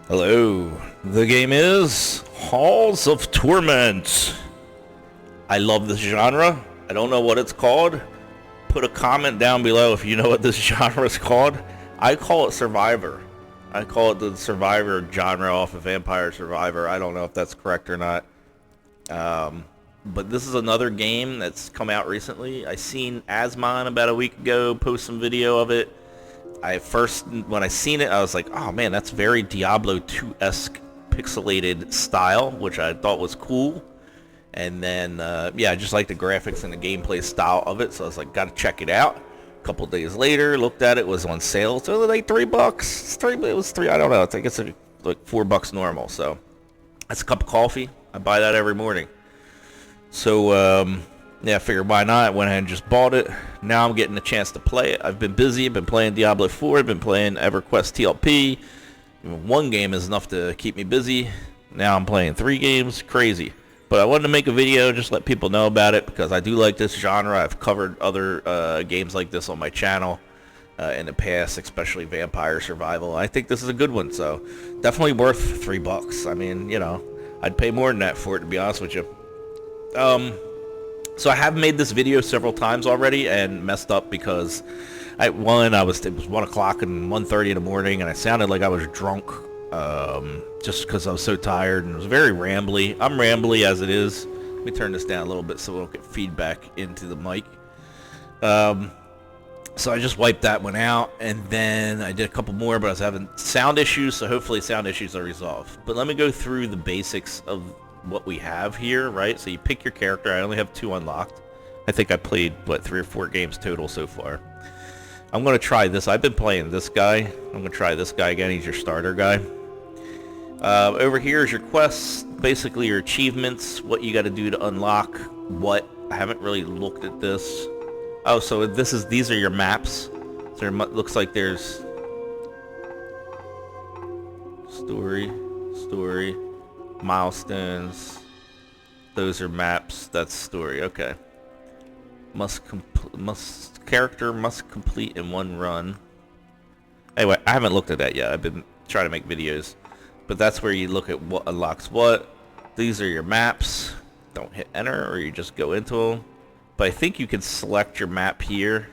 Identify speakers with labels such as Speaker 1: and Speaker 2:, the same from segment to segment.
Speaker 1: Hello. The game is Halls of Torment. I love this genre. I don't know what it's called. Put a comment down below if you know what this genre is called. I call it Survivor. I call it the Survivor genre off of Vampire Survivor. I don't know if that's correct or not. But this is another game that's come out recently. I seen Asmon about a week ago post some video of it. When I seen it, I was like, oh man, that's very Diablo 2-esque pixelated style, which I thought was cool. And then, I just like the graphics and the gameplay style of it, so I was like, gotta check it out. A couple days later, looked at it, was on sale, so like $3. It was three. I don't know. I think it's like $4 normal. So that's a cup of coffee. I buy that every morning. So I figured why not. I went ahead and just bought it. Now I'm getting a chance to play it. I've been busy. I've been playing Diablo 4. I've been playing EverQuest TLP. One game is enough to keep me busy. Now I'm playing 3 games. Crazy. But I wanted to make a video, just let people know about it, because I do like this genre. I've covered other games like this on my channel in the past, especially Vampire Survival. I think this is a good one, so definitely worth $3. I mean, I'd pay more than that for it, to be honest with you. So I have made this video several times already and messed up because it was 1 o'clock and 1:30 in the morning, and I sounded like I was drunk. Just because I was so tired, and it was very rambly. I'm rambly as it is. Let me turn this down a little bit so we don't get feedback into the mic. So I just wiped that one out, and then I did a couple more, but I was having sound issues, so hopefully sound issues are resolved. But let me go through the basics of what we have here, right? So you pick your character. I only have 2 unlocked. I think I played, 3 or 4 games total so far. I'm going to try this. I've been playing this guy. I'm going to try this guy again. He's your starter guy. Over here is your quests, basically your achievements, what you got to do to unlock what. I haven't really looked at this. Oh, so these are your maps. So it looks like there's story, milestones. Those are maps. That's story. Okay. Character must complete in 1 run. Anyway, I haven't looked at that yet. I've been trying to make videos. But that's where you look at what unlocks what. These are your maps. Don't hit enter, or you just go into them. But I think you can select your map here.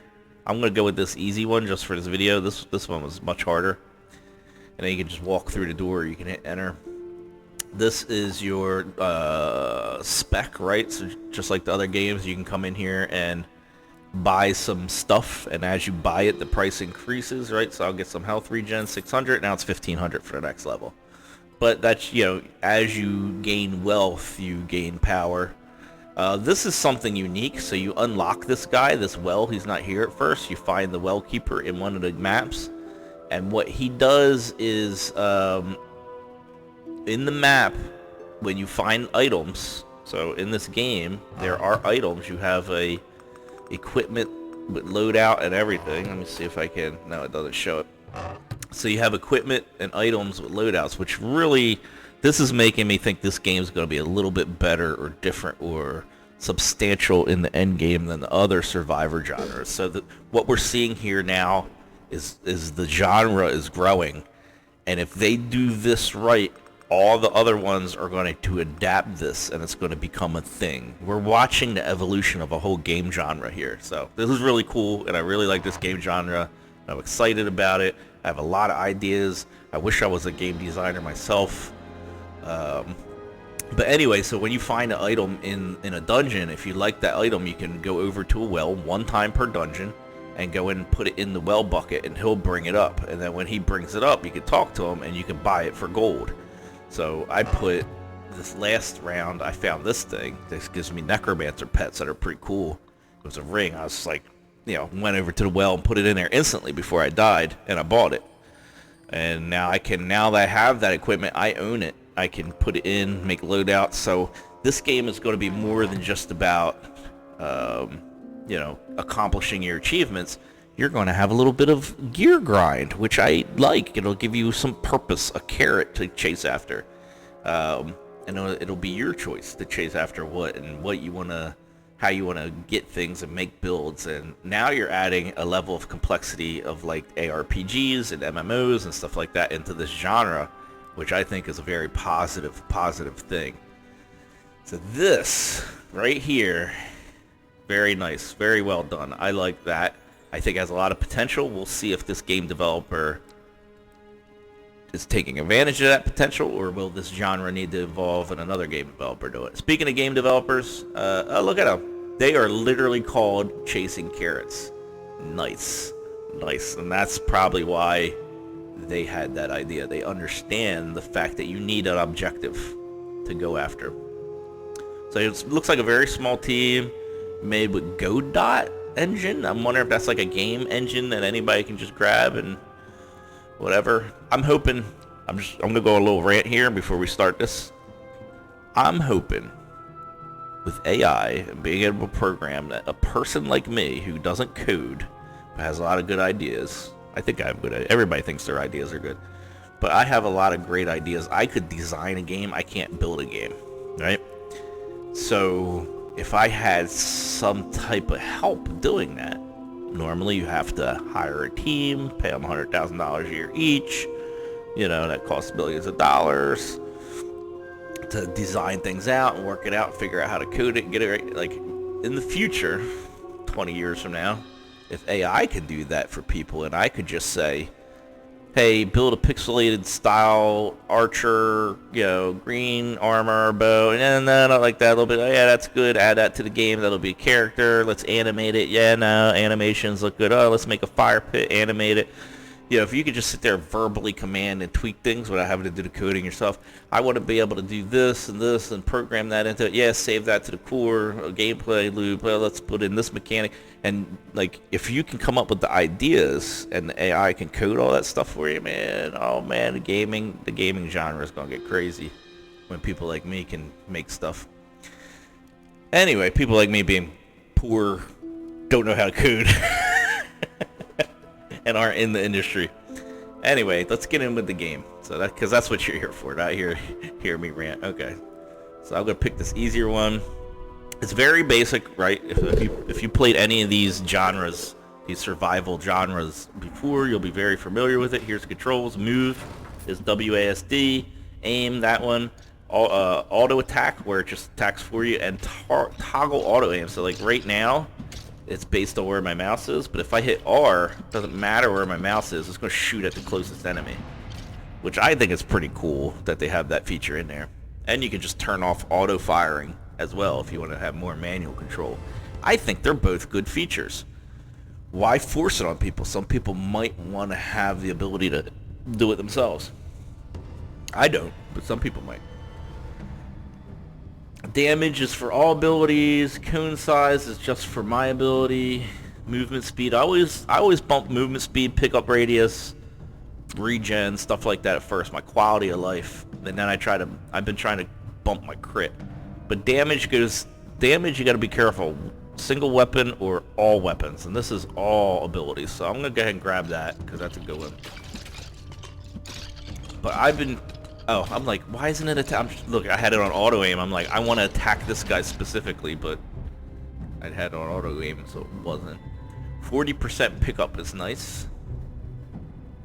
Speaker 1: I'm going to go with this easy one just for this video. This one was much harder. And then you can just walk through the door, or you can hit enter. This is your spec, right? So just like the other games, you can come in here and buy some stuff, and as you buy it, the price increases, right? So I'll get some health regen, 600. Now it's 1500 for the next level. But that's, as you gain wealth, you gain power. This is something unique. So you unlock this guy, this well. He's not here at first. You find the well keeper in one of the maps, and what he does is in the map, when you find items, so in this game there are items. You have a equipment with loadout and everything. Let me see if I can. No, it doesn't show it. So you have equipment and items with loadouts, which really, this is making me think this game is going to be a little bit better or different or substantial in the end game than the other Survivor genres. So what we're seeing here now is the genre is growing, and if they do this right, all the other ones are going to adapt this, and it's going to become a thing. We're watching the evolution of a whole game genre here. So this is really cool, and I really like this game genre. I'm excited about it. I have a lot of ideas. I wish I was a game designer myself. But anyway, so when you find an item in a dungeon, if you like that item, you can go over to a well 1 time per dungeon and go in and put it in the well bucket, and he'll bring it up. And then when he brings it up, you can talk to him, and you can buy it for gold. So I put this last round, I found this thing. This gives me necromancer pets that are pretty cool. It was a ring. I was just like, went over to the well and put it in there instantly before I died, and I bought it. And now now that I have that equipment, I own it. I can put it in, make loadouts. So this game is going to be more than just about, accomplishing your achievements. You're going to have a little bit of gear grind, which I like. It'll give you some purpose, a carrot to chase after. And it'll be your choice to chase after what and what you want to, how you want to get things and make builds. And now you're adding a level of complexity of like ARPGs and MMOs and stuff like that into this genre, which I think is a very positive thing. So this right here, very nice, very well done. I like that. I think it has a lot of potential. We'll see if this game developer is taking advantage of that potential, or will this genre need to evolve and another game developer do it? Speaking of game developers, oh, look at them. They are literally called Chasing Carrots. Nice. And that's probably why they had that idea. They understand the fact that you need an objective to go after. So it looks like a very small team made with Godot engine. I'm wondering if that's like a game engine that anybody can just grab and whatever. I'm hoping, I'm gonna go a little rant here before we start this. I'm hoping with AI and being able to program that a person like me who doesn't code but has a lot of good ideas. I think I have good ideas. Everybody thinks their ideas are good, but I have a lot of great ideas. I could design a game. I can't build a game, right? So if I had some type of help doing that, normally you have to hire a team, pay them $100,000 a year each. You know, that costs millions of dollars to design things out and work it out, figure out how to code it and get it right. Like in the future, 20 years from now, if AI could do that for people and I could just say, hey, build a pixelated style archer, you know, green armor, bow, and then I like that a little bit. Oh, yeah, that's good. Add that to the game. That'll be a character. Let's animate it. Yeah, no, animations look good. Oh, let's make a fire pit, animate it. You know, if you could just sit there and verbally command and tweak things without having to do the coding yourself, I want to be able to do this and program that into it. Yeah, save that to the core gameplay loop. Well, let's put in this mechanic. And, like, if you can come up with the ideas and the AI can code all that stuff for you, man, oh, man, the gaming genre is going to get crazy when people like me can make stuff. Anyway, people like me being poor, don't know how to code. And aren't in the industry. Anyway, let's get in with the game. So that, because that's what you're here for, not hear me rant. Okay, so I'm gonna pick this easier one. It's very basic, right? If you played any of these genres, these survival genres before, you'll be very familiar with it. Here's the controls. Move is WASD. Aim, that one. Auto attack, where it just attacks for you, and toggle auto aim. So like right now, it's based on where my mouse is, but if I hit R, it doesn't matter where my mouse is, it's going to shoot at the closest enemy. Which I think is pretty cool that they have that feature in there. And you can just turn off auto firing as well if you want to have more manual control. I think they're both good features. Why force it on people? Some people might want to have the ability to do it themselves. I don't, but some people might. Damage is for all abilities. Cone size is just for my ability. Movement speed. I always bump movement speed, pickup radius, regen, stuff like that at first. My quality of life. And then I've been trying to bump my crit. But damage, you got to be careful. Single weapon or all weapons. And this is all abilities. So I'm going to go ahead and grab that because that's a good one. But I'm like, why isn't it attack? Look, I had it on auto aim. I'm like, I want to attack this guy specifically, but I had it on auto aim, so it wasn't. 40% pickup is nice.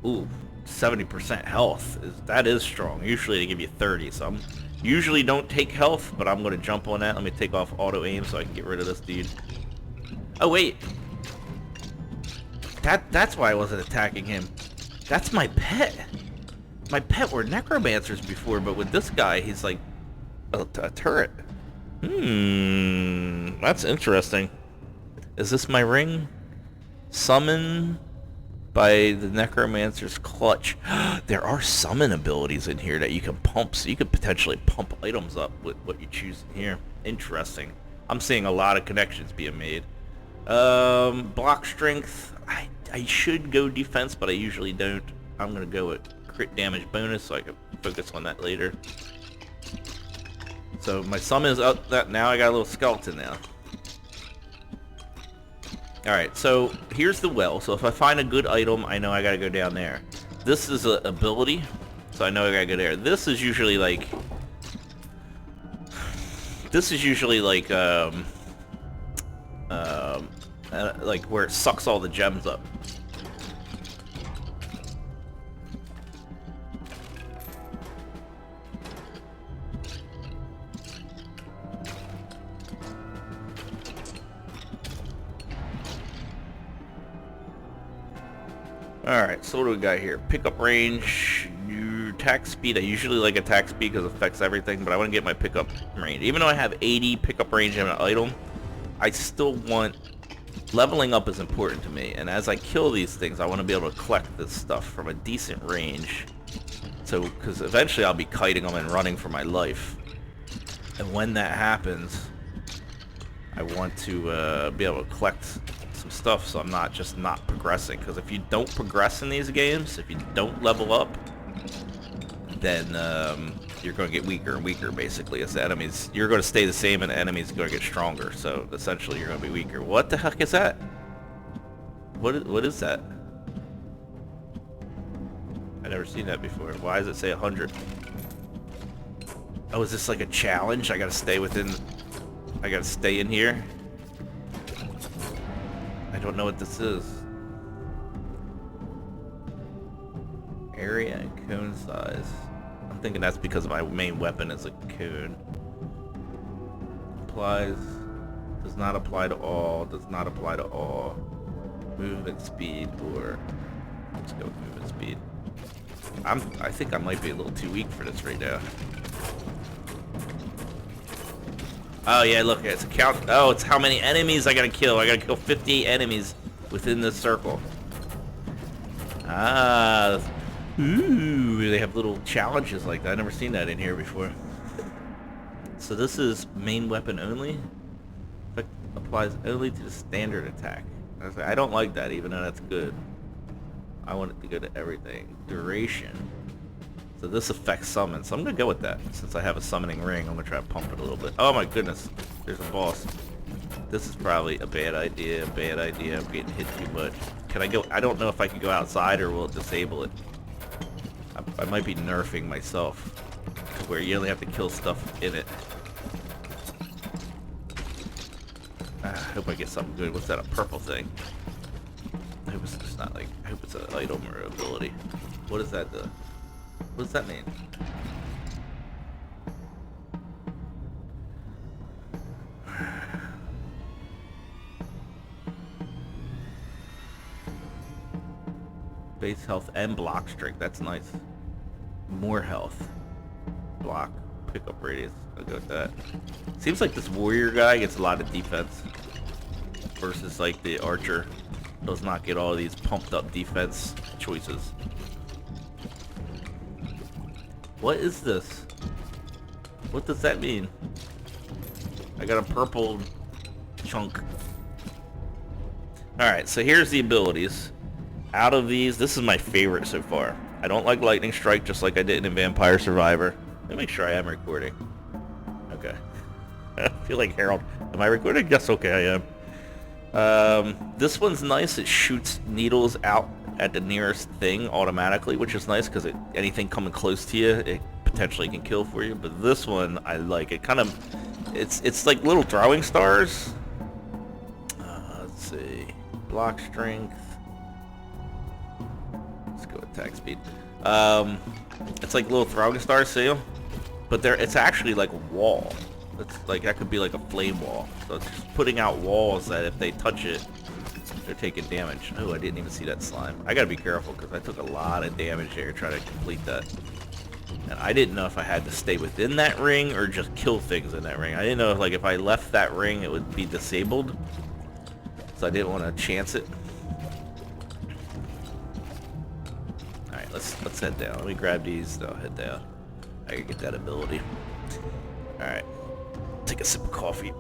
Speaker 1: Ooh, 70% health that is strong. Usually they give you 30, so I'm usually don't take health, but I'm gonna jump on that. Let me take off auto aim so I can get rid of this dude. Oh wait, that's why I wasn't attacking him. That's my pet. My pet were necromancers before, but with this guy, he's like a turret. That's interesting. Is this my ring? Summon by the necromancer's clutch. There are summon abilities in here that you can pump, so you could potentially pump items up with what you choose in here. Interesting. I'm seeing a lot of connections being made. Block strength. I should go defense, but I usually don't. I'm gonna go with crit damage bonus so I can focus on that later. So my summon is up. That now I got a little skeleton now. Alright, so here's the well. So if I find a good item, I know I gotta go down there. This is an ability, so I know I gotta go there. This is usually like like where it sucks all the gems up. Alright, so what do we got here? Pickup range, attack speed. I usually like attack speed because it affects everything, but I want to get my pickup range. Even though I have 80 pickup range in an item, I still want... Leveling up is important to me, and as I kill these things, I want to be able to collect this stuff from a decent range. So, because eventually I'll be kiting them and running for my life. And when that happens, I want to be able to collect some stuff so I'm not just not progressing. Because if you don't progress in these games, if you don't level up, then you're going to get weaker and weaker, basically, as the enemies. You're going to stay the same, and the enemies are going to get stronger. So, essentially, you're going to be weaker. What the heck is that? What is that? I've never seen that before. Why does it say 100? Oh, is this like a challenge? I got to stay within... I got to stay in here? I don't know what this is. Area and cone size. I'm thinking that's because my main weapon is a cone. Applies. Does not apply to all. Does not apply to all. Movement speed or... Let's go with movement speed. I think I might be a little too weak for this right now. Oh yeah, look, it's a count. Oh, it's how many enemies I gotta kill. I gotta kill 58 enemies within this circle. Ah, ooh, they have little challenges like that. I've never seen that in here before. So this is main weapon only. Effect applies only to the standard attack. I don't like that, even though that's good. I want it to go to everything. Duration. So this affects summon, so I'm gonna go with that. Since I have a summoning ring, I'm gonna try to pump it a little bit. Oh my goodness, there's a boss. This is probably a bad idea, I'm getting hit too much. Can I go? I don't know if I can go outside or will it disable it. I might be nerfing myself, where you only have to kill stuff in it. I hope I get something good. What's that, a purple thing? I hope it's just not like, I hope it's an item or ability. What does that do? What does that mean? Base health and block strength. That's nice. More health. Block. Pickup radius. I'll go with that. Seems like this warrior guy gets a lot of defense. Versus like the archer. Does not get all of these pumped up defense choices. What is this? What does that mean? I got a purple chunk. Alright, so here's the abilities. Out of these, this is my favorite so far. I don't like Lightning Strike just like I did in Vampire Survivor. Let me make sure I am recording. Okay. I feel like Harold. Am I recording? Yes, okay, I am. This one's nice. It shoots needles out at the nearest thing automatically, which is nice because anything coming close to you, it potentially can kill for you. But this one, I like. It kind of, it's like little throwing stars. Let's see, block strength. Let's go attack speed. It's like little throwing stars, see? But it's actually like a wall. It's like, that could be like a flame wall. So it's just putting out walls that if they touch it, they're taking damage. Oh, I didn't even see that slime. I gotta be careful because I took a lot of damage there trying to complete that. And I didn't know if I had to stay within that ring or just kill things in that ring. I didn't know if, like, if I left that ring it would be disabled. So I didn't want to chance it. Alright, let's head down. Let me grab these, then I'll head down. I can get that ability. Alright. Take a sip of coffee.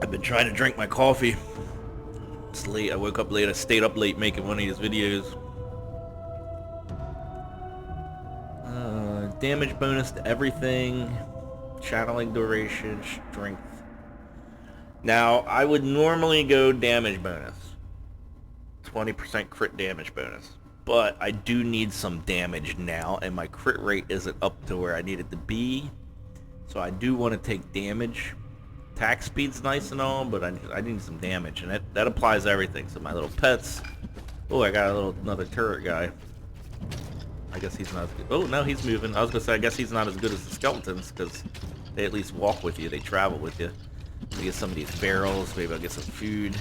Speaker 1: I've been trying to drink my coffee. It's late. I woke up late. I stayed up late making one of these videos. Damage bonus to everything. Channeling duration. Strength. Now, I would normally go damage bonus. 20% crit damage bonus. But I do need some damage now, and my crit rate isn't up to where I need it to be. So I do want to take damage. Attack speed's nice and all, but I need some damage, and that applies to everything. So my little pets. Oh, I got another turret guy. I guess he's not as good. Oh, no, he's moving. I was gonna say I guess he's not as good as the skeletons because they at least walk with you. They travel with you. Let me get some of these barrels. Maybe I'll get some food.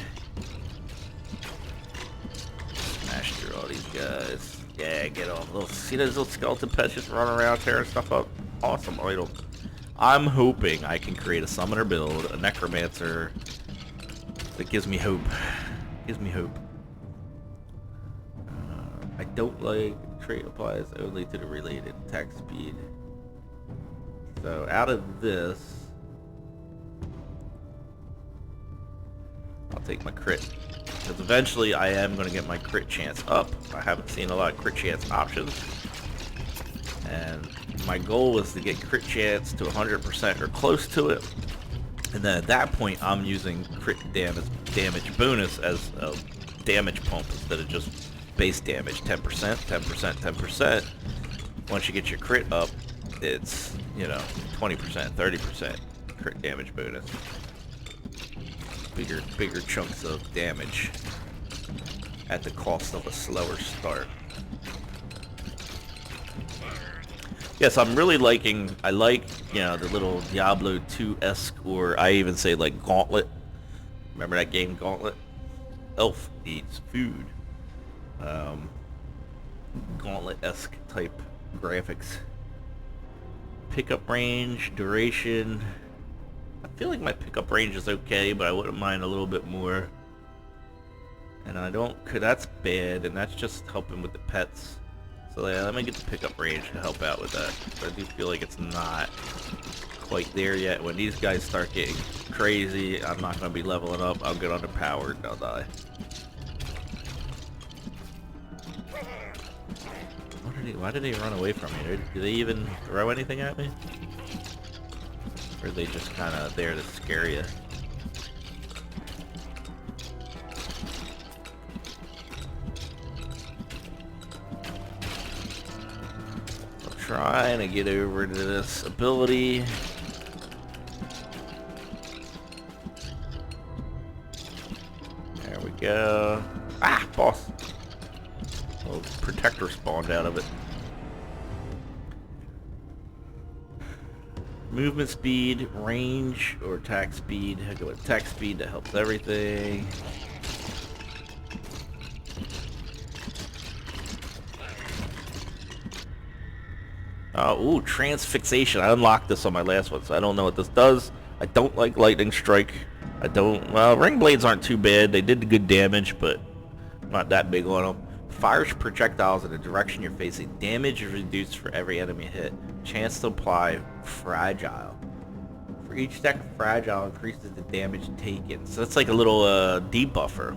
Speaker 1: Smash through all these guys. Yeah, get all those. See those little skeleton pets just running around tearing stuff up? Awesome idol. I'm hoping I can create a summoner build, a necromancer that gives me hope. Gives me hope. I don't like trait applies only to the related attack speed. So out of this, I'll take my crit. Because eventually I am going to get my crit chance up. I haven't seen a lot of crit chance options. And my goal was to get crit chance to 100% or close to it. And then at that point I'm using crit damage bonus as a damage pump instead of just base damage. 10%, 10%, 10%. Once you get your crit up, it's, you know, 20%, 30% crit damage bonus. Bigger chunks of damage at the cost of a slower start. Yes, I'm really liking, I like, you know, the little Diablo 2-esque, or I even say like Gauntlet. Remember that game Gauntlet? Elf eats food. Gauntlet-esque type graphics. Pickup range, duration. I feel like my pickup range is okay, but I wouldn't mind a little bit more. And I don't, cause that's bad, and that's just helping with the pets. So yeah, let me get the pickup range to help out with that. But I do feel like it's not quite there yet. When these guys start getting crazy, I'm not going to be leveling up. I'll get underpowered and I'll die. Why did they run away from me? Did they even throw anything at me? Or are they just kind of there to scare you? I'm trying to get over to this ability. There we go. Ah, boss. A little protector spawned out of it. Movement speed, range, or attack speed. I go with attack speed, that helps everything. Ooh, transfixation. I unlocked this on my last one, so I don't know what this does. I don't like lightning strike. I don't, well, ring blades aren't too bad. They did good damage, but I'm not that big on them. Fires projectiles in the direction you're facing. Damage is reduced for every enemy hit. Chance to apply fragile. For each stack of fragile increases the damage taken. So it's like a little debuffer.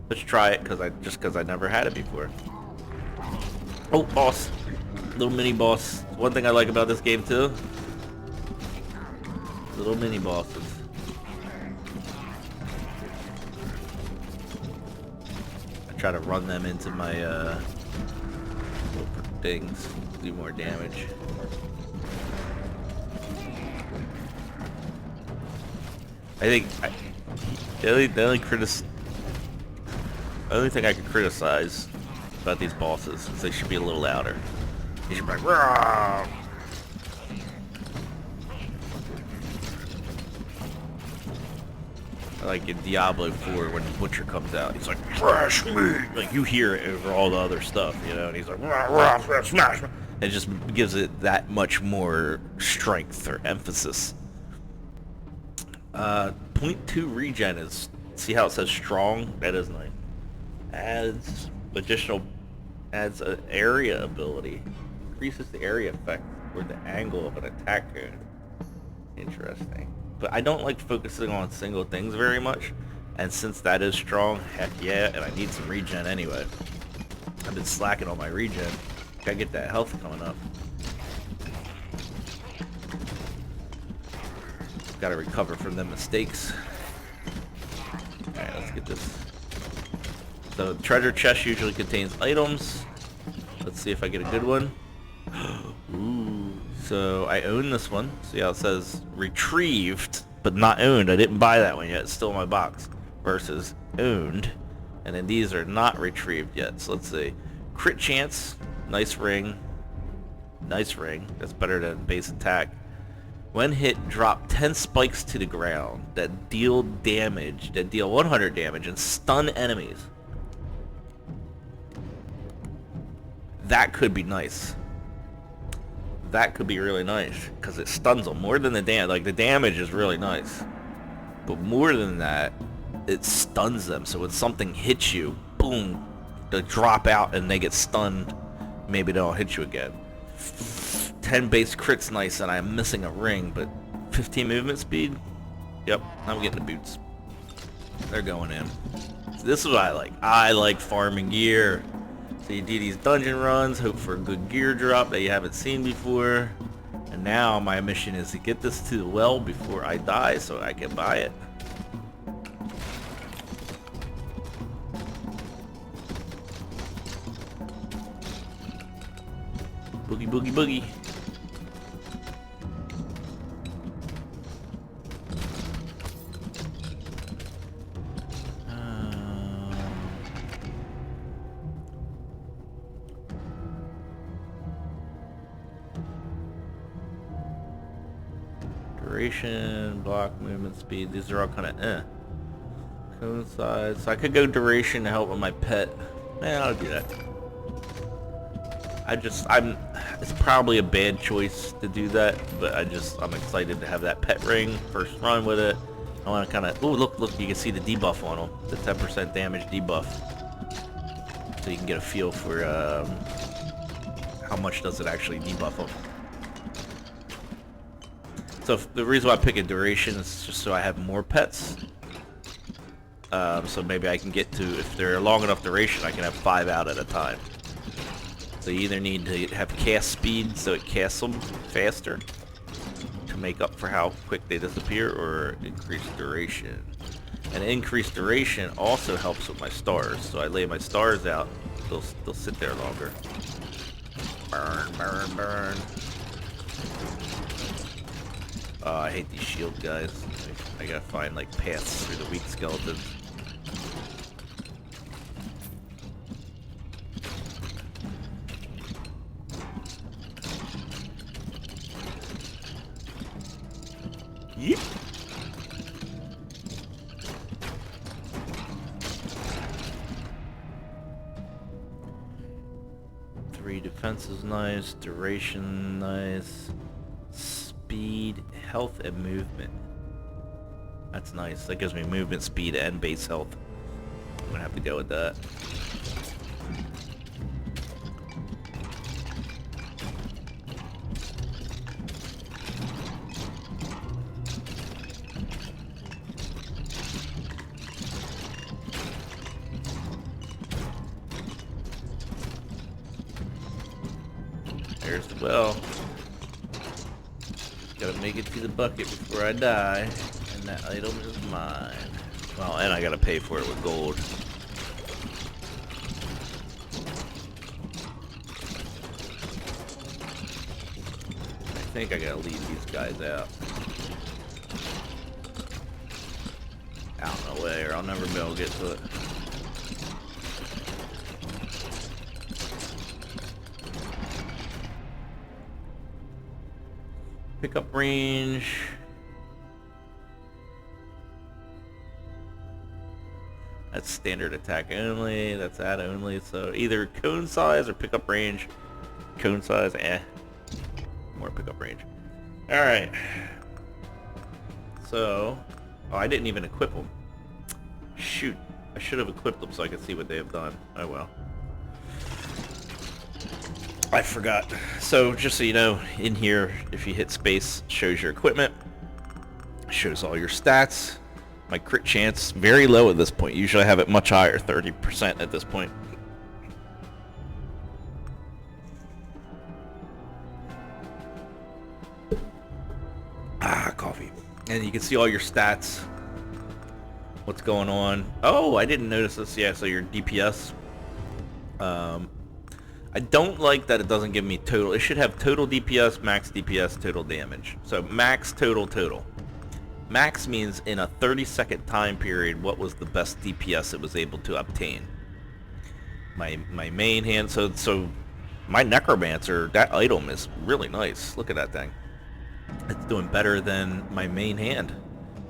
Speaker 1: Let's try it because I never had it before. Oh, boss. Little mini boss. One thing I like about this game too. Little mini bosses. Try to run them into my little things, do more damage. I think the only thing I could criticize about these bosses is they should be a little louder. They should be like, "Rah!" Like in Diablo 4 when the Butcher comes out, he's like, "Fresh meat!" Like you hear it over all the other stuff, you know, and he's like, "Rah, rah, smash!" It just gives it that much more strength or emphasis. 0.2 regen is, see how it says strong? That is nice. Adds an area ability. Increases the area effect or the angle of an attack cone. Interesting. But I don't like focusing on single things very much, and since that is strong, heck yeah, and I need some regen anyway. I've been slacking on my regen. Gotta get that health coming up. Gotta recover from them mistakes. Alright, let's get this. So the treasure chest usually contains items. Let's see if I get a good one. Ooh. So I own this one. See how it says retrieved, but not owned. I didn't buy that one yet. It's still in my box. Versus owned. And then these are not retrieved yet. So let's see. Crit chance. Nice ring. Nice ring. That's better than base attack. When hit, drop 10 spikes to the ground that deal damage, that deal 100 damage and stun enemies. That could be nice. That could be really nice, because it stuns them more than the damage. Like, the damage is really nice. But more than that, it stuns them. So when something hits you, boom, they drop out and they get stunned. Maybe they'll hit you again. 10 base crit's nice, and I'm missing a ring, but 15 movement speed? Yep, I'm getting the boots. They're going in. So this is what I like. I like farming gear. So you do these dungeon runs, hope for a good gear drop that you haven't seen before. And now my mission is to get this to the well before I die so I can buy it. Boogie, boogie, boogie. Duration, block, movement speed, these are all kind of coincide. So I could go duration to help with my pet. Man, I'll do that. It's probably a bad choice to do that, but I'm excited to have that pet ring, first run with it. I want to kind of, oh look, you can see the debuff on them, the 10% damage debuff. So you can get a feel for how much does it actually debuff them. So the reason why I pick a duration is just so I have more pets. So maybe I can get to, if they're a long enough duration, I can have 5 out at a time. So you either need to have cast speed so it casts them faster to make up for how quick they disappear, or increase duration. And increased duration also helps with my stars. So I lay my stars out, they'll sit there longer. Burn, burn, burn. Oh, I hate these shield guys. I gotta find like paths through the weak skeletons. Yeep. Three defense is nice, duration nice, speed, health, and movement. That's nice. That gives me movement, speed, and base health. I'm gonna have to go with that. There's the well. Gotta make it to the bucket before I die, and that item is mine. Well, and I gotta pay for it with gold. I think I gotta leave these guys out. Out of the way, or I'll never be able to get to it. Pickup range. That's standard attack only. That's that only. So either cone size or pickup range. Cone size, more pickup range. Alright. So, oh, I didn't even equip them. Shoot. I should have equipped them so I could see what they have done. Oh well. I forgot. So just so you know, in here, if you hit space, it shows your equipment, shows all your stats. My crit chance, very low at this point. Usually I have it much higher, 30% at this point. Ah, coffee. And you can see all your stats, what's going on. Oh, I didn't notice this. Yeah, so your DPS. I don't like that it doesn't give me total. It should have total DPS, max DPS, total damage. So max, total. Max means in a 30-second time period, what was the best DPS it was able to obtain. My main hand, so my Necromancer, that item is really nice. Look at that thing. It's doing better than my main hand.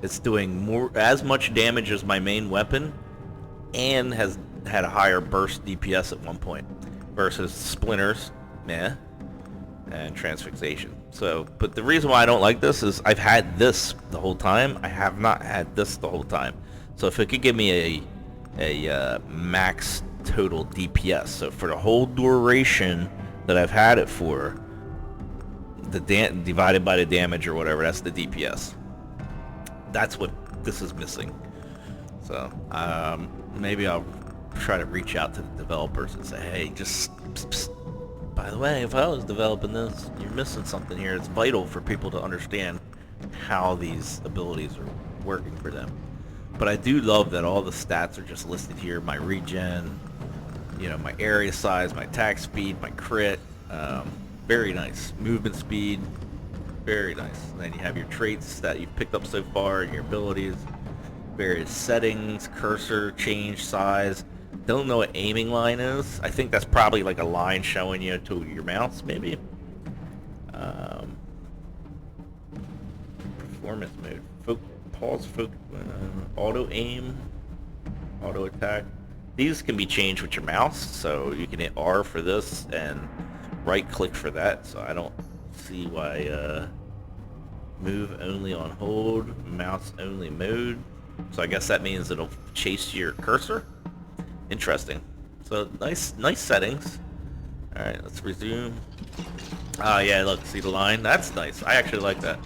Speaker 1: It's doing as much damage as my main weapon, and has had a higher burst DPS at one point versus splinters, meh, and transfixation. So, but the reason why I don't like this is I've had this the whole time. I have not had this the whole time. So if it could give me a max total DPS, so for the whole duration that I've had it for, the divided by the damage or whatever, that's the DPS. That's what this is missing. So maybe I'll try to reach out to the developers and say, hey, just by the way, if I was developing this, you're missing something here. It's vital for people to understand how these abilities are working for them. But I do love that all the stats are just listed here. My regen, you know, my area size, my attack speed, my crit. Very nice. Movement speed, very nice. And then you have your traits that you've picked up so far and your abilities. Various settings, cursor, change size. Don't know what aiming line is. I think that's probably like a line showing you to your mouse, maybe. Performance mode. Pause, auto aim, auto attack. These can be changed with your mouse, so you can hit R for this and right click for that. So I don't see why move only on hold, mouse only mode. So I guess that means it'll chase your cursor. Interesting. So nice settings. All right, let's resume. Oh yeah, look, see the line? That's nice. I actually like that.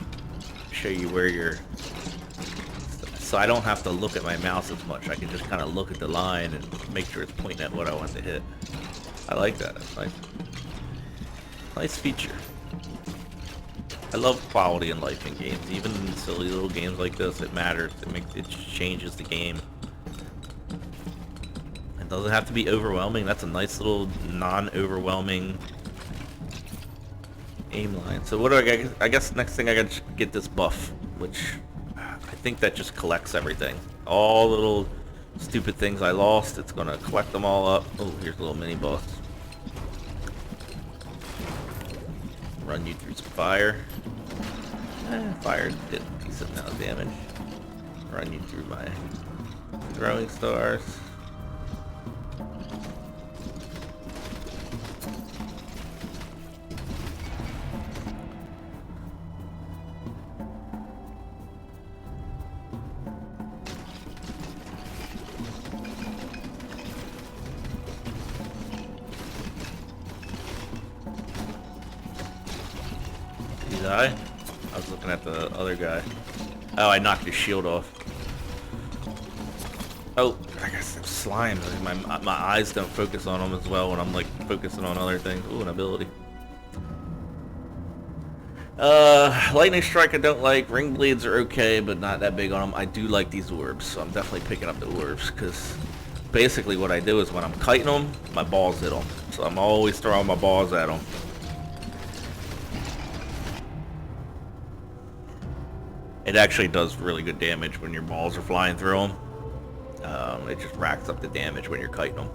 Speaker 1: Show you where you're. So I don't have to look at my mouse as much. I can just kind of look at the line and make sure it's pointing at what I want to hit. I like that. That's nice. Nice feature. I love quality in life in games. Even in silly little games like this, it matters. It changes the game. It doesn't have to be overwhelming. That's a nice little non-overwhelming aim line. So what do I get? I guess next thing I got to get this buff, which I think that just collects everything. All the little stupid things I lost, it's gonna collect them all up. Oh, here's a little mini boss. Run you through some fire. Fire did a decent amount of damage. Run you through my throwing stars. Did he die? I was looking at the other guy. Oh, I knocked his shield off. Oh, I guess it's slime. My eyes don't focus on them as well when I'm like focusing on other things. Ooh, an ability. Lightning Strike I don't like. Ring Blades are okay, but not that big on them. I do like these orbs, so I'm definitely picking up the orbs, because basically what I do is when I'm kiting them, my balls hit them. So I'm always throwing my balls at them. It actually does really good damage when your balls are flying through them. It just racks up the damage when you're kiting them.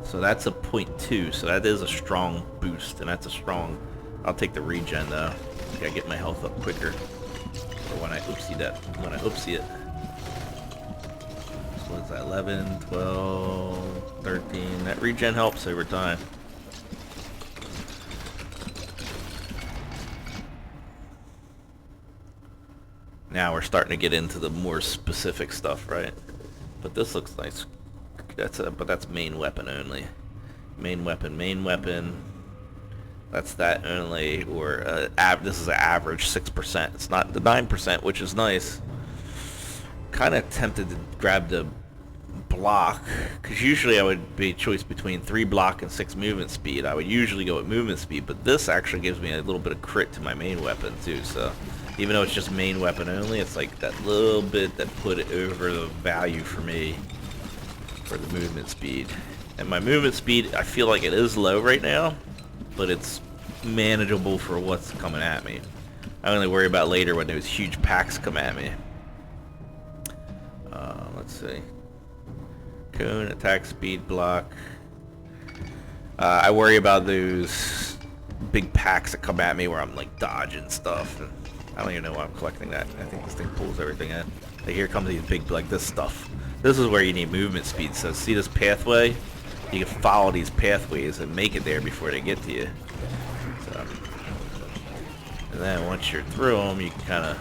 Speaker 1: So that's a 0.2, so that is a strong boost, and that's a strong... I'll take the regen though. I gotta get my health up quicker. Or when I oopsie it. So what's that, 11, 12, 13. That regen helps over time. Now we're starting to get into the more specific stuff, right? But this looks nice. But that's main weapon only. Main weapon. That's that only. Or this is an average 6%. It's not the 9%, which is nice. Kind of tempted to grab the block, because usually I would be a choice between 3 block and 6 movement speed. I would usually go with movement speed, but this actually gives me a little bit of crit to my main weapon too. So even though it's just main weapon only, it's like that little bit that put it over the value for me for the movement speed. And my movement speed, I feel like it is low right now, but it's manageable for what's coming at me. I only worry about later when those huge packs come at me. Let's see. Cone, attack speed, block. I worry about those big packs that come at me where I'm like dodging stuff. And I don't even know why I'm collecting that. I think this thing pulls everything in. Like here comes these big, like this stuff. This is where you need movement speed. So see this pathway? You can follow these pathways and make it there before they get to you. So, and then once you're through them, you can kind of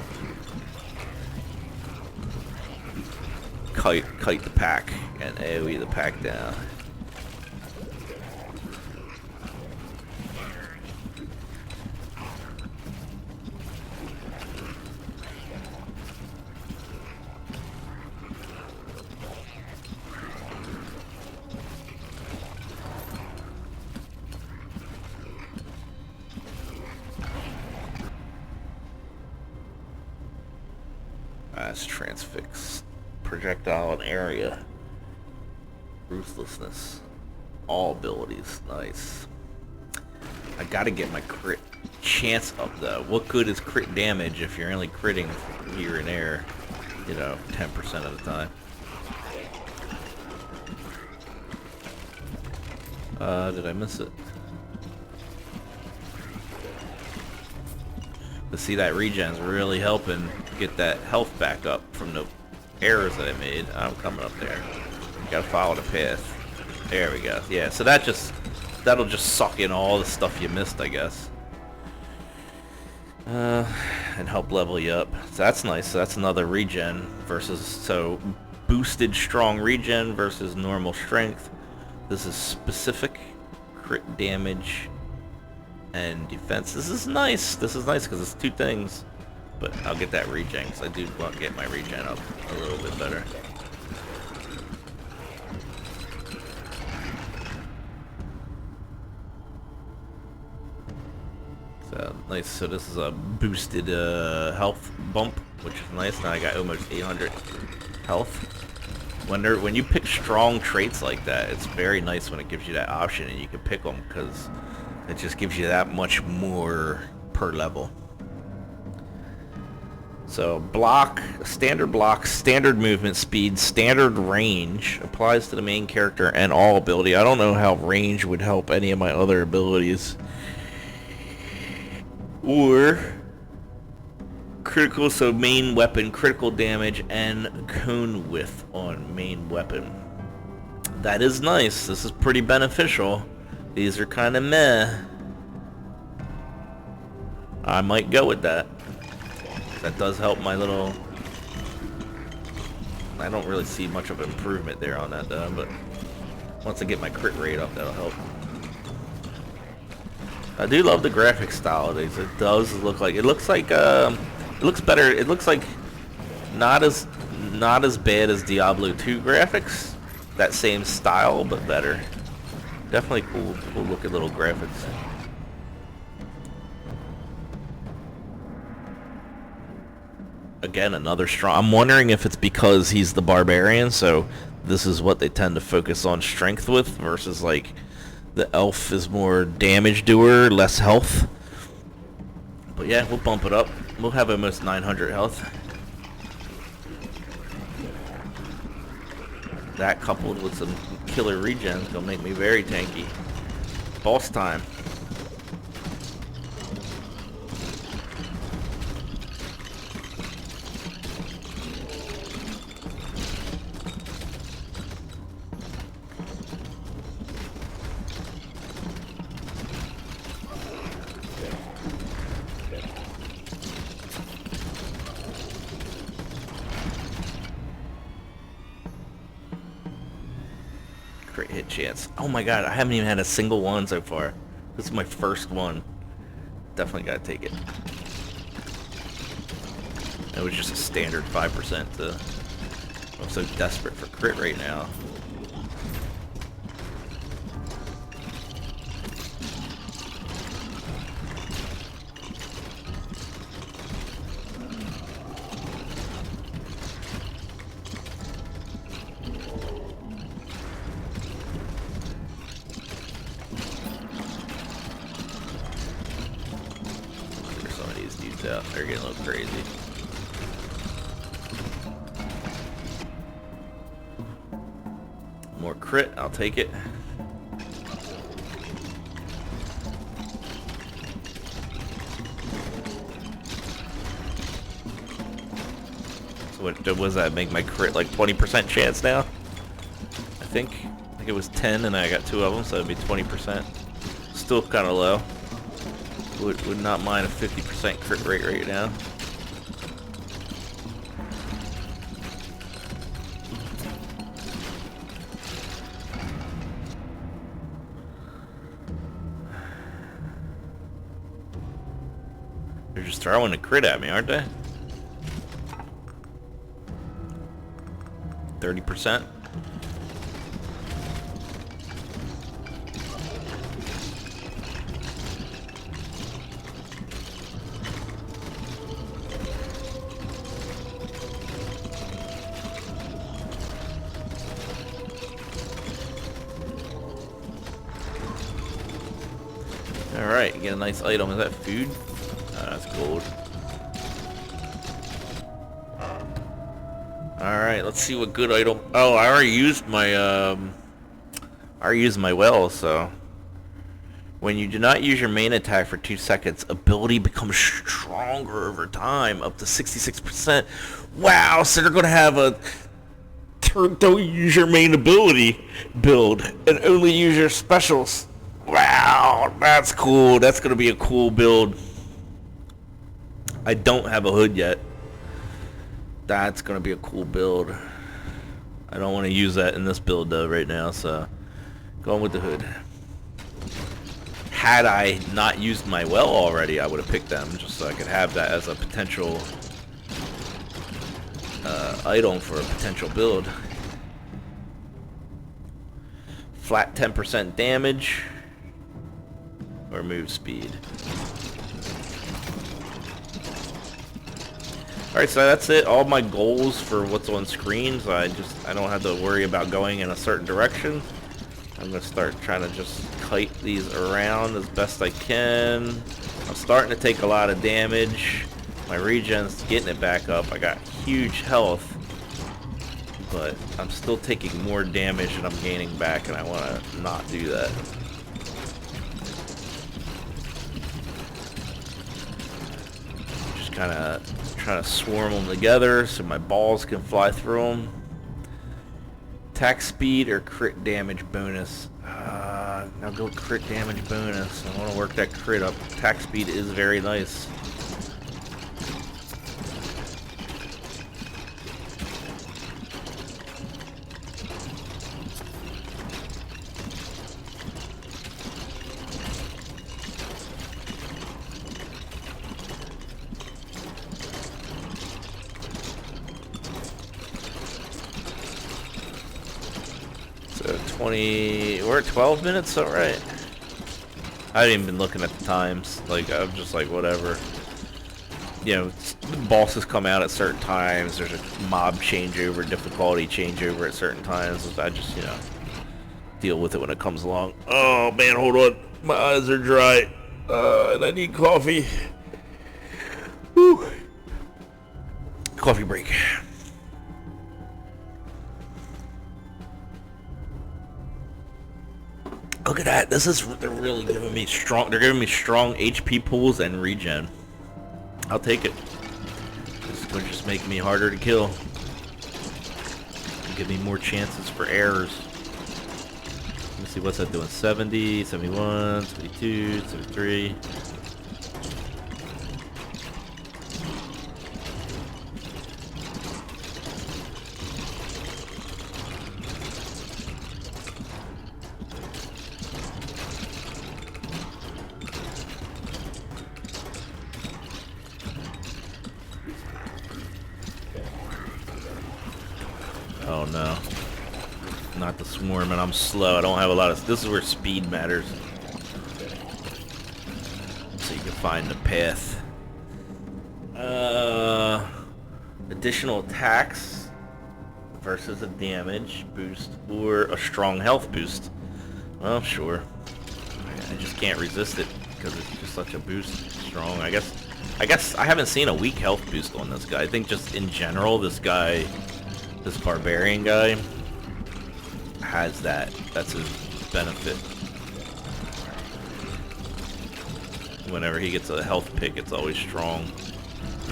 Speaker 1: kite the pack and AoE the pack down. That's transfix. Projectile and area. Ruthlessness. All abilities. Nice. I gotta get my crit chance up though. What good is crit damage if you're only critting here and there, you know, 10% of the time? Did I miss it? But see, that regen's really helping get that health back up from the errors that I made. I'm coming up there. Gotta follow the path. There we go. Yeah, so that'll just suck in all the stuff you missed, I guess. And help level you up. So that's nice. So that's another regen versus, so boosted strong regen versus normal strength. This is specific crit damage and defense. This is nice. This is nice because it's two things. But I'll get that regen because I do want to get my regen up a little bit better. So nice. So this is a boosted health bump, which is nice. Now I got almost 800 health. When you pick strong traits like that, it's very nice when it gives you that option and you can pick them because it just gives you that much more per level. So block, standard movement speed, standard range applies to the main character and all ability. I don't know how range would help any of my other abilities. Or critical, so main weapon, critical damage, and cone width on main weapon. That is nice. This is pretty beneficial. These are kind of meh. I might go with that. That does help my little... I don't really see much of an improvement there on that though, but once I get my crit rate up, that'll help. I do love the graphic style of these. It does look like... It looks better. It looks like not as bad as Diablo 2 graphics. That same style, but better. Definitely cool looking little graphics. Again, another strong... I'm wondering if it's because he's the barbarian, so this is what they tend to focus on strength with, versus like the elf is more damage doer, less health. But yeah, we'll bump it up. We'll have almost 900 health. That coupled with some killer regen is gonna make me very tanky. Boss time. Crit hit chance. Oh my god, I haven't even had a single one so far. This is my first one. Definitely gotta take it. It was just a standard 5%. I'm so desperate for crit right now. Out. They're getting a little crazy. More crit, I'll take it. What was that? Make my crit like 20% chance now? I think it was 10 and I got 2 of them, so it'd be 20%. Still kind of low. Would not mind a 50% crit rate right now. They're just throwing a crit at me, aren't they? 30%. Alright, get a nice item. Is that food? That's gold. Alright, let's see what good item. Oh, I already used my well, so when you do not use your main attack for 2 seconds, ability becomes stronger over time, up to 66%. Wow, so they're gonna have a don't use your main ability build and only use your specials. Wow, that's cool. That's gonna be a cool build. I don't have a hood yet. That's gonna be a cool build. I don't want to use that in this build though right now, so going with the hood. Had I not used my well already, I would have picked them just so I could have that as a potential item for a potential build. Flat 10% damage or move speed. Alright, so that's it. All my goals for what's on screen, so I don't have to worry about going in a certain direction. I'm going to start trying to just kite these around as best I can. I'm starting to take a lot of damage. My regen's getting it back up. I got huge health, but I'm still taking more damage than I'm gaining back, and I want to not do that. Just kind of trying to swarm them together so my balls can fly through them. Attack speed or crit damage bonus? I'll go crit damage bonus. I want to work that crit up. Attack speed is very nice. So 20, we're at 12 minutes, alright. I haven't even been looking at the times. Like, I'm just like, whatever. You know, bosses come out at certain times. There's a mob changeover, difficulty changeover at certain times. I just, you know, deal with it when it comes along. Oh, man, hold on. My eyes are dry. And I need coffee. Whew. Coffee break. Look at that. They're really giving me strong. They're giving me strong HP pools and regen. I'll take it. This is going to just make me harder to kill. Give me more chances for errors. Let me see, what's that doing? 70, 71, 72, 73. Oh no. Not the swarm, and I'm slow. I don't have a lot of... This is where speed matters. So you can find the path. Additional attacks versus a damage boost or a strong health boost. Well, sure. I just can't resist it because it's just such a boost. Strong. I guess I haven't seen a weak health boost on this guy. I think just in general, this guy... This barbarian guy has that. That's his benefit. Whenever he gets a health pick, it's always strong.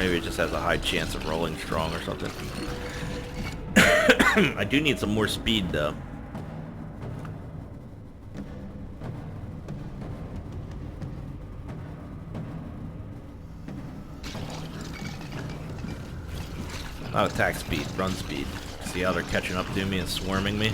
Speaker 1: Maybe it just has a high chance of rolling strong or something. I do need some more speed though. Not attack speed, run speed. See how they're catching up to me and swarming me?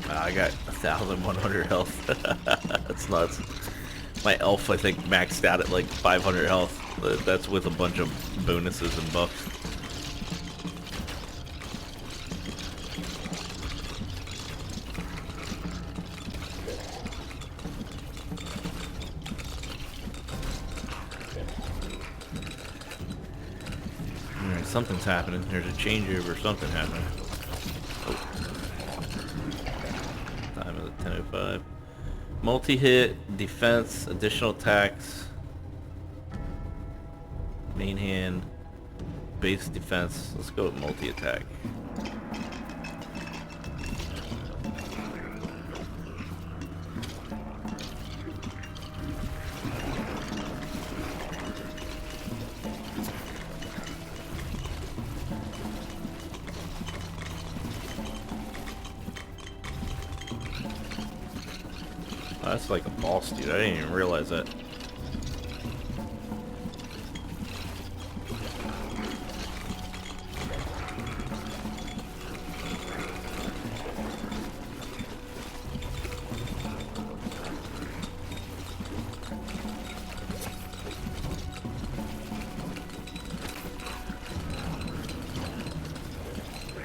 Speaker 1: I got 1,100 health. That's nuts. My elf, I think, maxed out at like 500 health. That's with a bunch of bonuses and buffs. Alright, something's happening. There's a changeover, something happening. Time is at 10:05. Multi-hit, defense, additional attacks, main hand, base defense. Let's go with multi-attack. Oh, that's like a boss, dude. I didn't even realize that.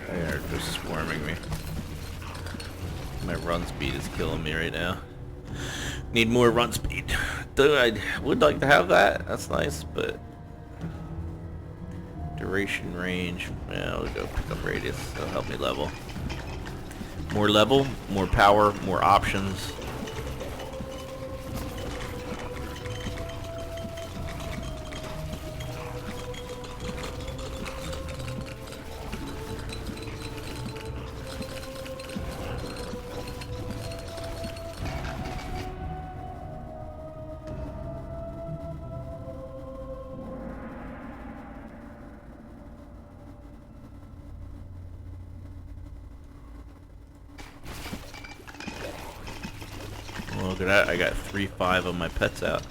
Speaker 1: They're just swarming me. My run speed is killing me right now. Need more run speed. Dude, I would like to have that. That's nice, but duration, range. Yeah, I'll go pick up radius. That'll help me level. More power, more options. Look at that, I got 3-5 of my pets out.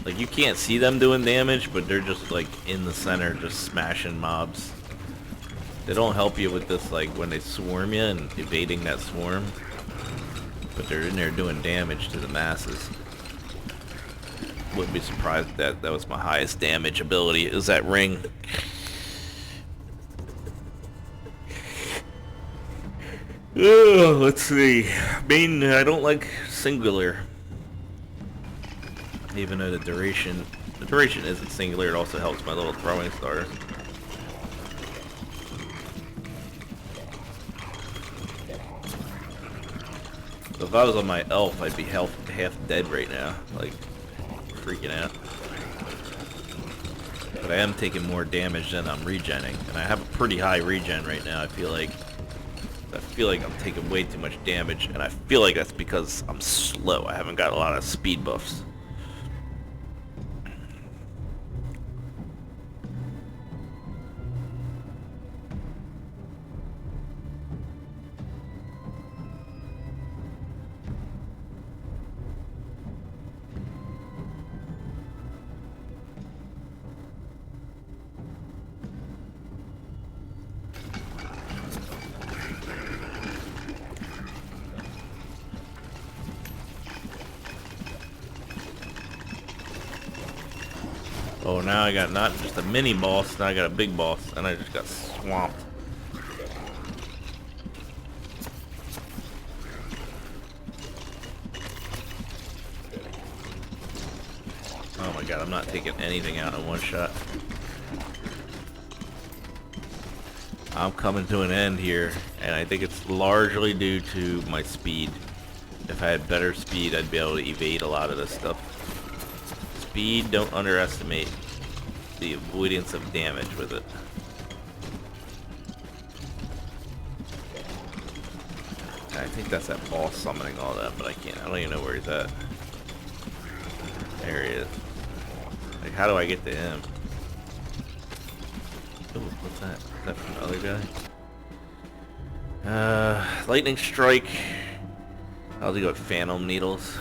Speaker 1: Like, you can't see them doing damage, but they're just like in the center just smashing mobs. They don't help you with this, like when they swarm you and evading that swarm, but they're in there doing damage to the masses. Wouldn't be surprised that that was my highest damage ability, is that ring. Let's see. Main, I don't like singular. Even though the duration isn't singular, it also helps my little throwing stars. So if I was on my elf, I'd be half dead right now, like freaking out. But I am taking more damage than I'm regenning, and I have a pretty high regen right now. I feel like I'm taking way too much damage, and I feel like that's because I'm slow. I haven't got a lot of speed buffs. Oh, now I got not just a mini boss, now I got a big boss, and I just got swamped. Oh my god, I'm not taking anything out in one shot. I'm coming to an end here, and I think it's largely due to my speed. If I had better speed, I'd be able to evade a lot of this stuff. Speed, don't underestimate the avoidance of damage with it. I think that's that boss summoning all that, but I don't even know where he's at. There he is. Like, how do I get to him? Oh, what's that? Is that from the other guy? Lightning strike. I'll do phantom needles.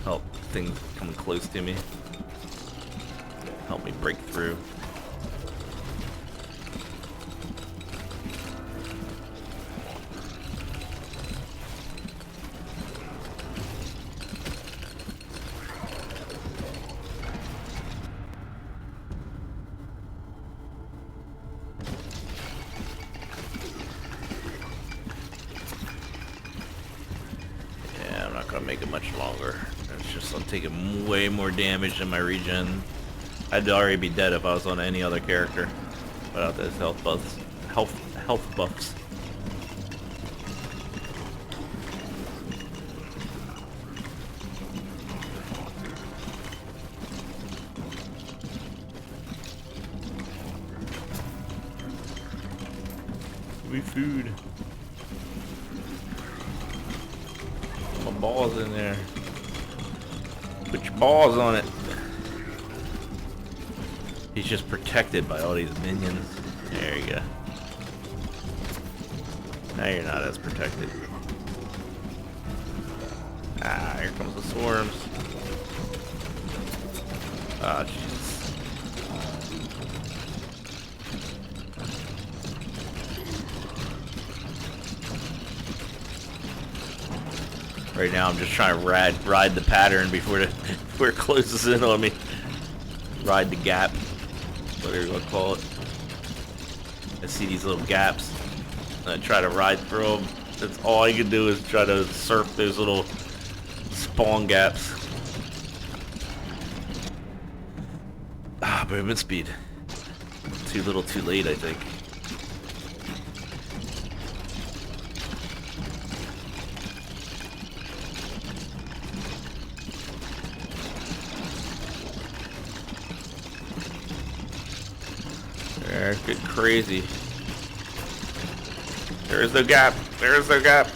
Speaker 1: Help things coming close to me. Help me break through. Gonna make it much longer. It's just I'm taking way more damage than my regen. I'd already be dead if I was on any other character without those health buffs. Health buffs. Give me food. Balls in there. Put your balls on it. He's just protected by all these minions. There you go. Now you're not as protected. Ah, here comes the swarms. Ah, jeez. Right now, I'm just trying to ride the pattern before it closes in on me. Ride the gap, whatever you want to call it. I see these little gaps, and I try to ride through them. That's all I can do is try to surf those little spawn gaps. Ah, movement speed. Too little, too late, I think. They're getting crazy. There's the gap. There's the gap.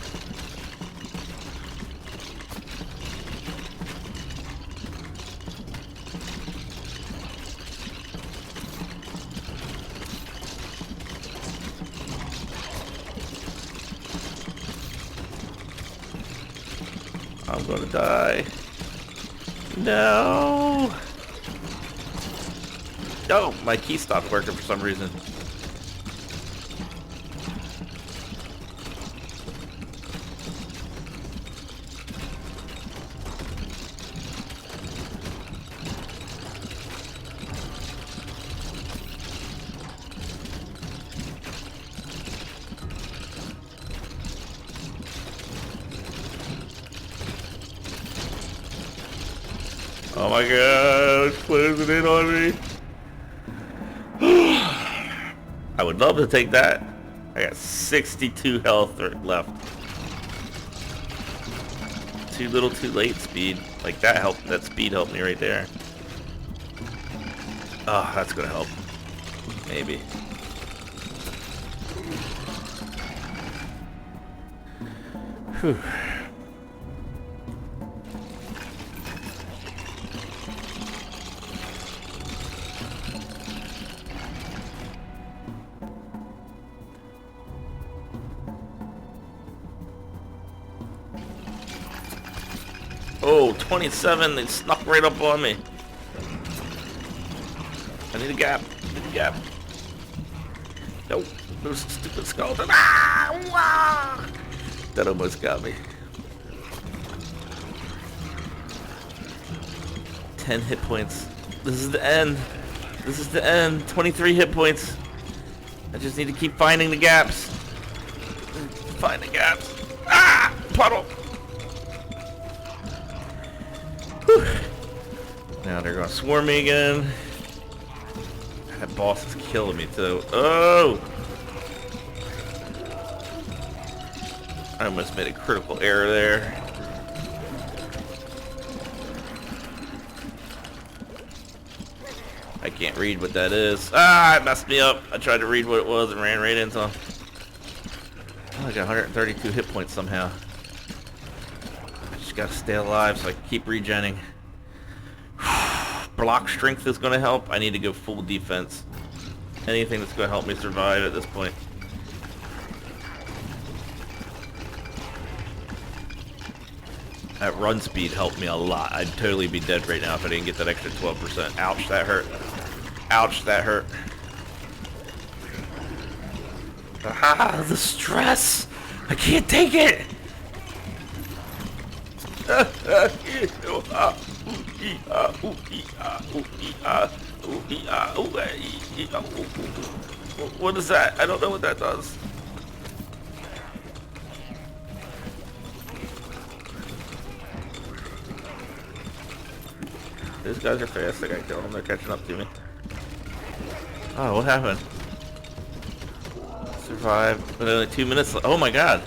Speaker 1: I'm gonna die. No. Oh, my key stopped working for some reason. Oh my god, it's closing in on me. I would love to take that. I got 62 health left. Too little, too late speed. Like that helped. That speed helped me right there. Oh, that's gonna help. Maybe. Whew. Oh, 27, they snuck right up on me. I need a gap. I need a gap. Nope. Those stupid skeletons. Ah! Wah! That almost got me. 10 hit points. This is the end. This is the end. 23 hit points. I just need to keep finding the gaps. Find the gaps. Ah! Puddle! Whew. Now they're gonna swarm me again. That boss is killing me too. Oh! I almost made a critical error there. I can't read what that is. Ah, it messed me up. I tried to read what it was and ran right into him. Oh, I got 132 hit points somehow. I just gotta stay alive so I can keep regenning. Block strength is gonna help. I need to go full defense. Anything that's gonna help me survive at this point. That run speed helped me a lot. I'd totally be dead right now if I didn't get that extra 12%. Ouch, that hurt. Ouch, that hurt. Ah, the stress! I can't take it! What is that? I don't know what that does. These guys are fast. I gotta kill them. They're catching up to me. Oh, what happened? Survived. But only 2 minutes left. Oh my god.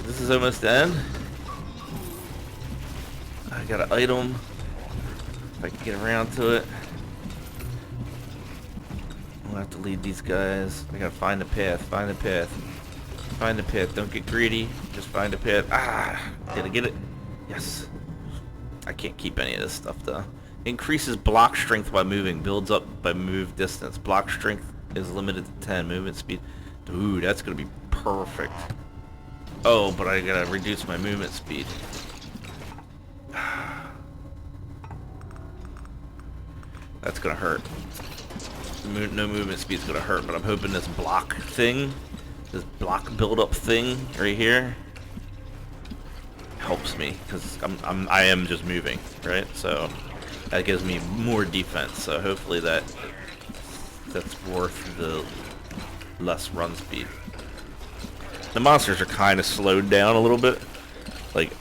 Speaker 1: This is almost the end. I got an item. If I can get around to it. I'm gonna have to lead these guys. I gotta find the path. Find the path. Find the path. Don't get greedy. Just find the path. Ah! Did I get it? Yes. I can't keep any of this stuff though. Increases block strength by moving. Builds up by move distance. Block strength is limited to 10. Movement speed. Dude, that's gonna be perfect. Oh, but I gotta reduce my movement speed. That's gonna hurt. No movement speed's gonna hurt, but I'm hoping this block thing, this block build-up thing right here, helps me because I am just moving, right? So that gives me more defense. So hopefully that's worth the less run speed. The monsters are kind of slowed down a little bit, like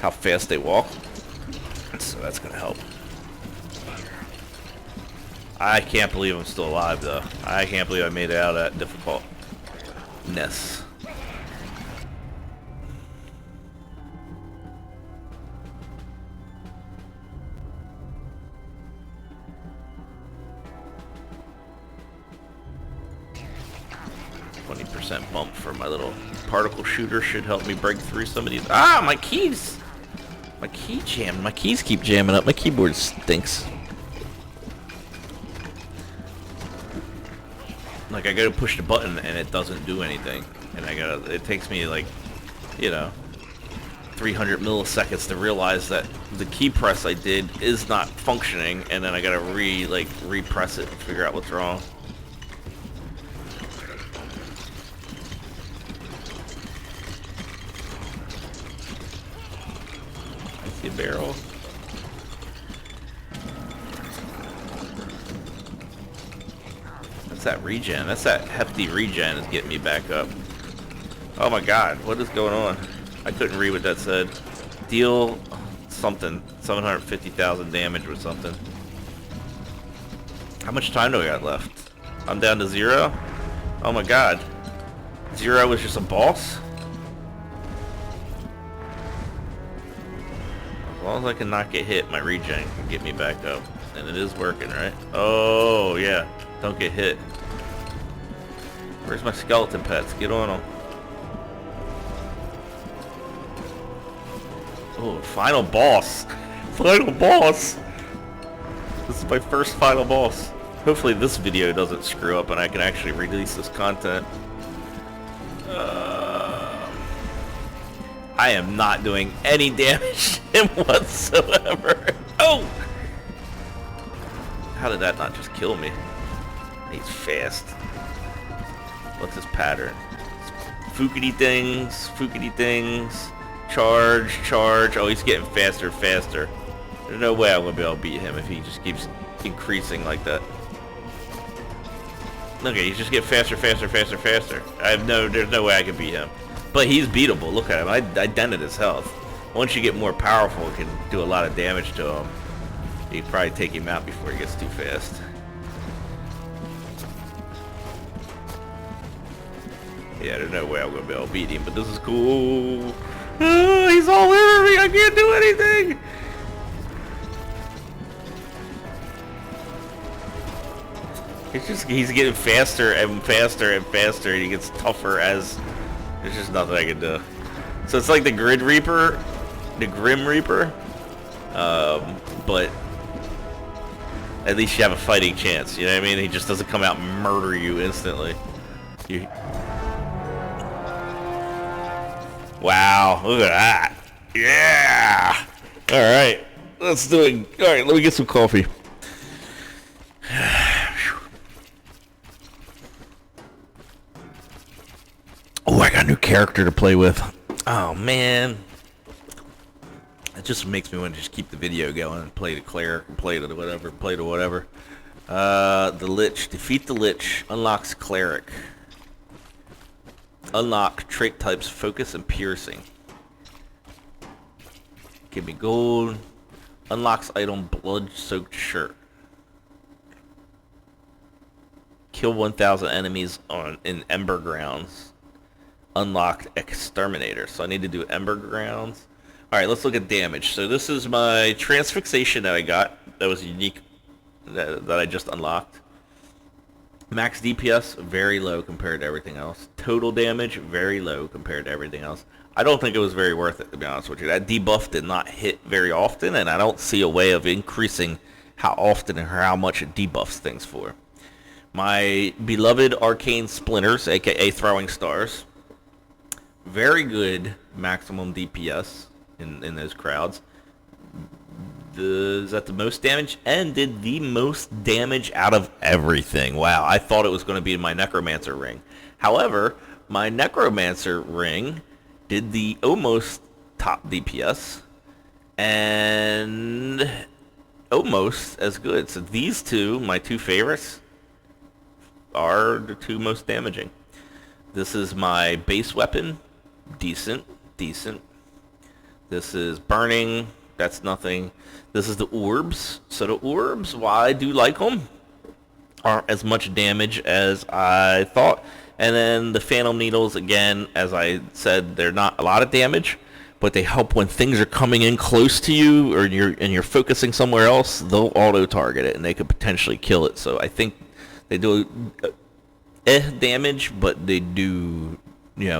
Speaker 1: how fast they walk. So that's gonna help. I can't believe I'm still alive though. I can't believe I made it out of that difficultness. Bump for my little particle shooter should help me break through some of these. Ah, my keys! My key jammed. My keys keep jamming up. My keyboard stinks. Like I gotta push the button and it doesn't do anything. And it takes me like, 300 milliseconds to realize that the key press I did is not functioning, and then I gotta repress it and figure out what's wrong. I see a barrel. That's that regen. That's that hefty regen is getting me back up. Oh my god, what is going on? I couldn't read what that said. Deal something. 750,000 damage or something. How much time do I got left? I'm down to 0? Oh my god. 0 was just a boss? As long as I can not get hit, my regen can get me back up. And it is working, right? Oh, yeah. Don't get hit. Where's my skeleton pets? Get on them. Oh, final boss. Final boss. This is my first final boss. Hopefully this video doesn't screw up and I can actually release this content. I am not doing any damage to him whatsoever. Oh! How did that not just kill me? He's fast. What's his pattern? Fookity things. Charge. Oh, he's getting faster and faster. There's no way I'm gonna be able to beat him if he just keeps increasing like that. Okay, he's just getting faster, faster, faster, faster. There's no way I can beat him. But he's beatable. Look at him. I dented his health. Once you get more powerful, it can do a lot of damage to him. You can probably take him out before he gets too fast. Yeah, there's no way I'm gonna be able to beat him, but this is cool. Oh, he's all over me. I can't do anything. He's getting faster and faster and faster, and he gets tougher as there's just nothing I can do. So it's like the Grim Reaper, but at least you have a fighting chance. You know what I mean? He just doesn't come out and murder you instantly. Wow, look at that. Yeah. All right, let's do it. All right, let me get some coffee. Oh, I got a new character to play with. Oh, man. It just makes me want to just keep the video going and play the cleric and play to whatever. The Lich. Defeat the Lich. Unlocks cleric. Unlock trait types focus and piercing. Give me gold. Unlocks item blood-soaked shirt. Kill 1,000 enemies in Ember Grounds. Unlocked exterminator. So I need to do Ember Grounds. Alright, let's look at damage. So this is my transfixation that I got. That was unique. That I just unlocked. Max DPS, very low compared to everything else. Total damage, very low compared to everything else. I don't think it was very worth it, to be honest with you. That debuff did not hit very often, and I don't see a way of increasing how often or how much it debuffs things for. My beloved arcane splinters, aka throwing stars. Very good maximum DPS in those crowds. Is that the most damage? And did the most damage out of everything. Wow, I thought it was going to be my Necromancer ring. However, my Necromancer ring did the almost top DPS. And almost as good. So these two, my two favorites, are the two most damaging. This is my base weapon. Decent. This is burning. That's nothing. This is the orbs. So the orbs, while I do like them, aren't as much damage as I thought. And then the phantom needles, again, as I said, they're not a lot of damage, but they help when things are coming in close to you or you're focusing somewhere else. They'll auto-target it, and they could potentially kill it. So I think they do damage, but they do,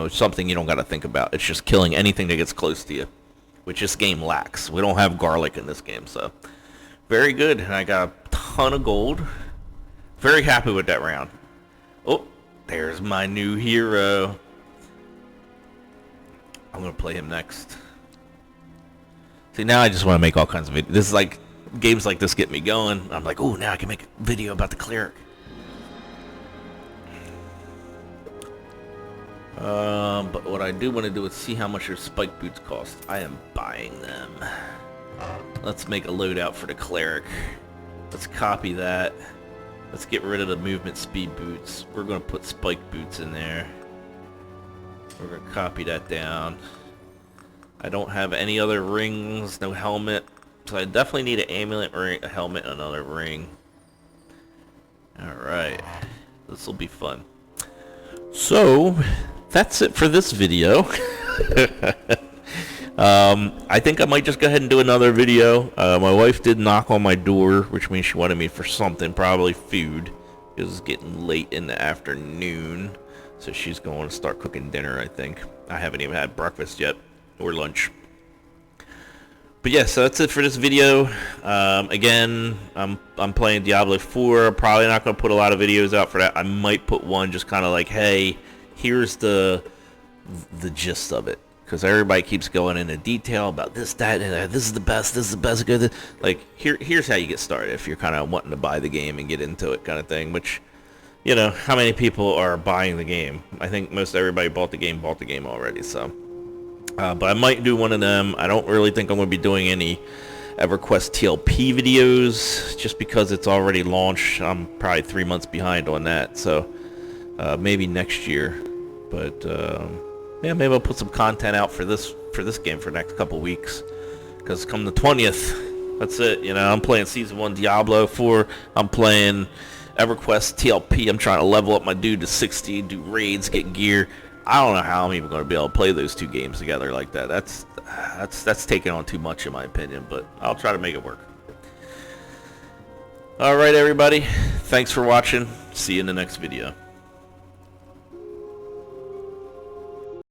Speaker 1: something you don't got to think about. It's just killing anything that gets close to you, which this game lacks. We don't have garlic in this game, so very good. And I got a ton of gold. Very happy with that round. Oh, there's my new hero. I'm going to play him next. See, now I just want to make all kinds of videos. This is like, games like this get me going. I'm like, oh, now I can make a video about the cleric. But what I do want to do is see how much your spike boots cost. I am buying them. Let's make a loadout for the cleric. Let's copy that. Let's get rid of the movement speed boots. We're going to put spike boots in there. We're going to copy that down. I don't have any other rings, no helmet. So I definitely need an amulet ring, a helmet, and another ring. Alright. This will be fun. So, that's it for this video. I think I might just go ahead and do another video. My wife did knock on my door, which means she wanted me for something, probably food. It was getting late in the afternoon, so she's going to start cooking dinner, I think. I haven't even had breakfast yet, or lunch. But yeah, so that's it for this video. Again, I'm playing Diablo 4. Probably not going to put a lot of videos out for that. I might put one just kind of like, hey, here's the gist of it. Because everybody keeps going into detail about this, that, and this is the best, good. Like, here's how you get started if you're kind of wanting to buy the game and get into it kind of thing. Which, how many people are buying the game? I think most everybody bought the game already, so... but I might do one of them. I don't really think I'm going to be doing any EverQuest TLP videos, just because it's already launched. I'm probably 3 months behind on that, so maybe next year. But yeah, maybe I'll put some content out for this game for the next couple weeks, because come the 20th, that's it. You know, I'm playing Season 1 Diablo 4. I'm playing EverQuest TLP. I'm trying to level up my dude to 60, do raids, get gear. I don't know how I'm even going to be able to play those two games together like that. That's taking on too much in my opinion, but I'll try to make it work. Alright everybody, thanks for watching. See you in the next video.